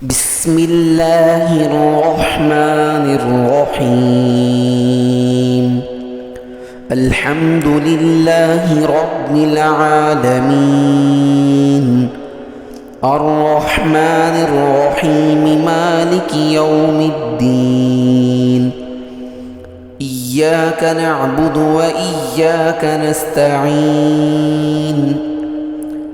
بسم الله الرحمن الرحيم. الحمد لله رب العالمين، الرحمن الرحيم، مالك يوم الدين. إياك نعبد وإياك نستعين.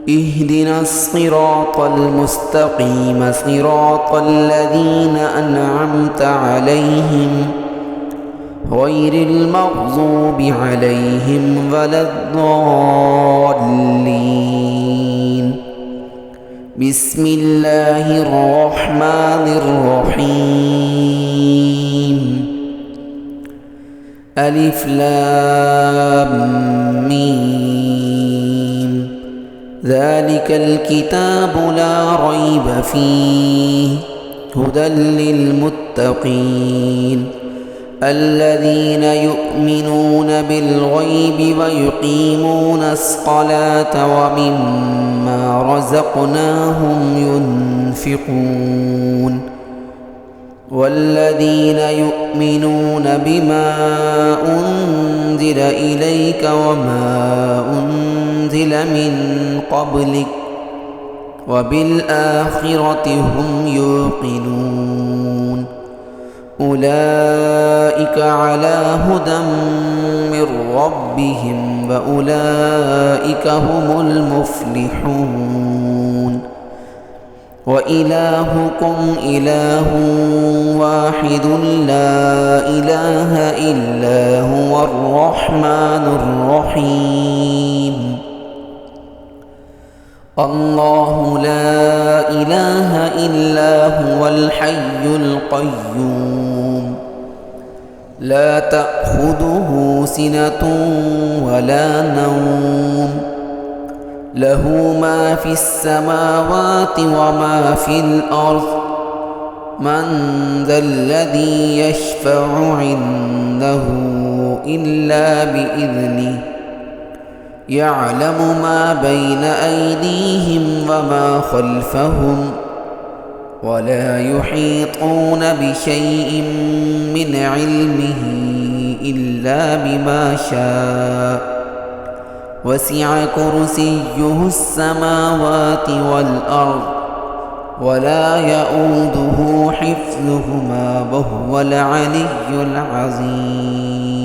اهدنا الصراط المستقيم، صراط الذين أنعمت عليهم غير المغضوب عليهم ولا الضالين. بسم الله الرحمن الرحيم. ألف لام ميم. ذلك الكتاب لا ريب فيه هدى للمتقين الذين يؤمنون بالغيب ويقيمون الصلاة ومما رزقناهم ينفقون والذين يؤمنون بما أنزل إليك وما أنزل من قبلك وبالآخرة هم يوقنون. أولئك على هدى من ربهم وأولئك هم المفلحون. وإلهكم إله واحد لا إله إلا هو الرحمن الرحيم. الله لا إله إلا هو الحي القيوم، لا تأخذه سنة ولا نوم، له ما في السماوات وما في الأرض. من ذا الذي يشفع عنده إلا بإذنه، يعلم ما بين أيديهم وما خلفهم ولا يحيطون بشيء من علمه إلا بما شاء. وسع كرسيه السماوات والأرض ولا يؤوده حفظهما وهو العلي العظيم.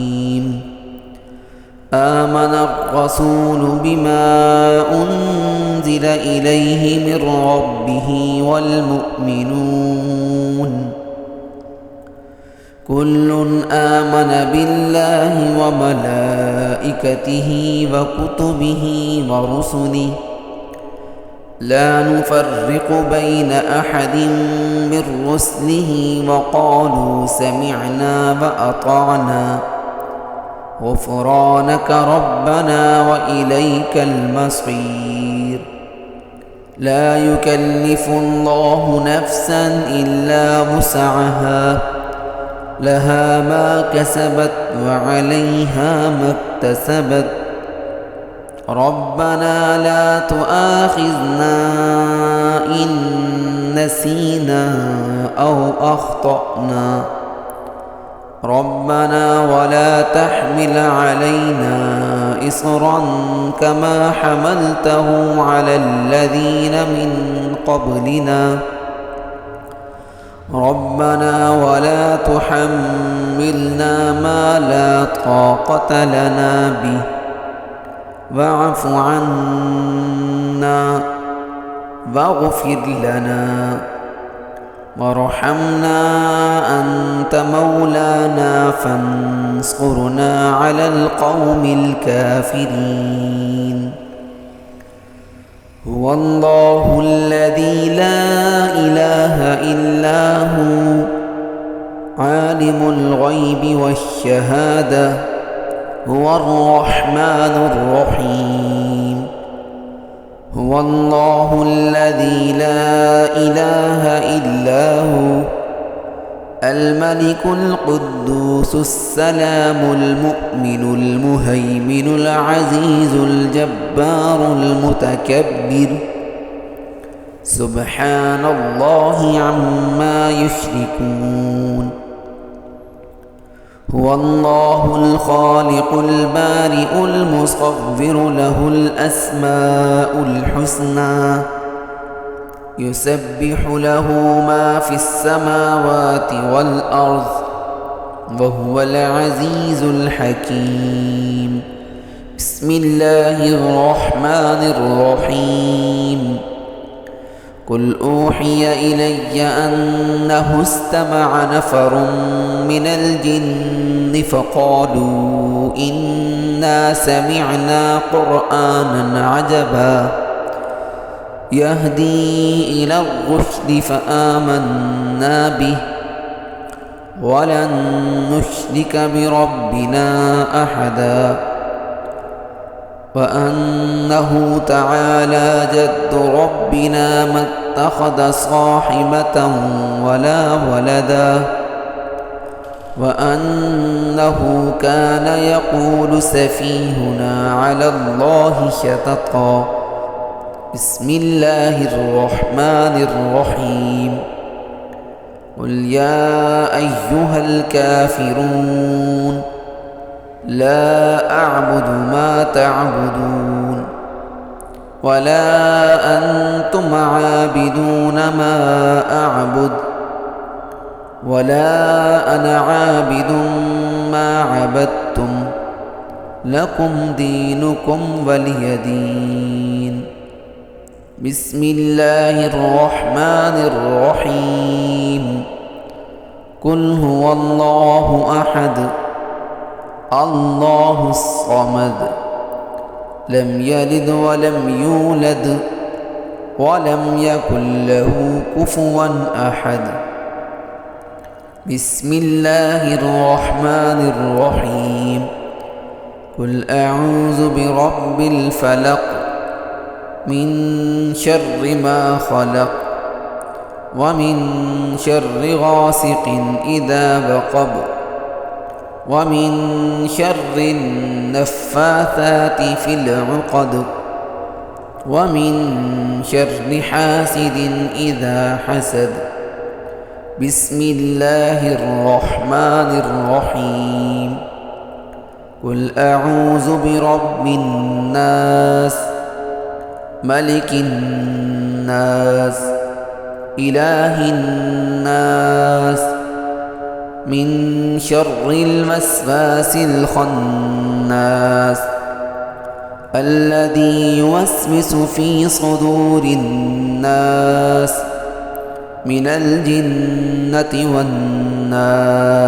آمن الرسول بما أنزل إليه من ربه والمؤمنون كل آمن بالله وملائكته وكتبه ورسله لا نفرق بين أحد من رسله وقالوا سمعنا وأطعنا غفرانك ربنا وإليك المصير. لا يكلف الله نفسا إلا وسعها، لها ما كسبت وعليها ما اكتسبت. ربنا لا تؤاخذنا إن نسينا أو أخطأنا. ربنا ولا تحمل علينا إصرا كما حملته على الذين من قبلنا. ربنا ولا تحملنا ما لا طاقة لنا به واعف عنا واغفر لنا وارحمنا أنت مولانا فانصرنا على القوم الكافرين. هو الله الذي لا إله إلا هو عالم الغيب والشهادة، هو الرحمن الرحيم. هو الله الذي لا إله إلا هو الملك القدوس السلام المؤمن المهيمن العزيز الجبار المتكبر. سبحان الله عما يشركون. هو الله الخالق البارئ المصور له الأسماء الحسنى يسبح له ما في السماوات والأرض وهو العزيز الحكيم. بسم الله الرحمن الرحيم. قل أوحي إلي أنه استمع نفر من الجن فقالوا إنا سمعنا قرآنا عجبا يهدي إلى الرشد فآمنا به ولن نشرك بربنا أحدا وأنه تعالى جد ربنا ما اتخذ صاحبة ولا ولدا وأنه كان يقول سفيهنا على الله شططا. بسم الله الرحمن الرحيم. قل يا أيها الكافرون لا أعبد ما تعبدون ولا أنتم عابدون ما أعبد ولا أنا عابد ما عبدتم لكم دينكم ولي دين. بسم الله الرحمن الرحيم. قل هو الله أحد الله الصمد لم يلد ولم يولد ولم يكن له كفوا أحد. بسم الله الرحمن الرحيم. قل أعوذ برب الفلق من شر ما خلق ومن شر غاسق إذا وقب ومن شر النفاثات في العقد ومن شر حاسد إذا حسد. بسم الله الرحمن الرحيم. قل أعوذ برب الناس ملك الناس إله الناس من شر الوسواس الخناس الذي يوسوس في صدور الناس من الجنة والناس.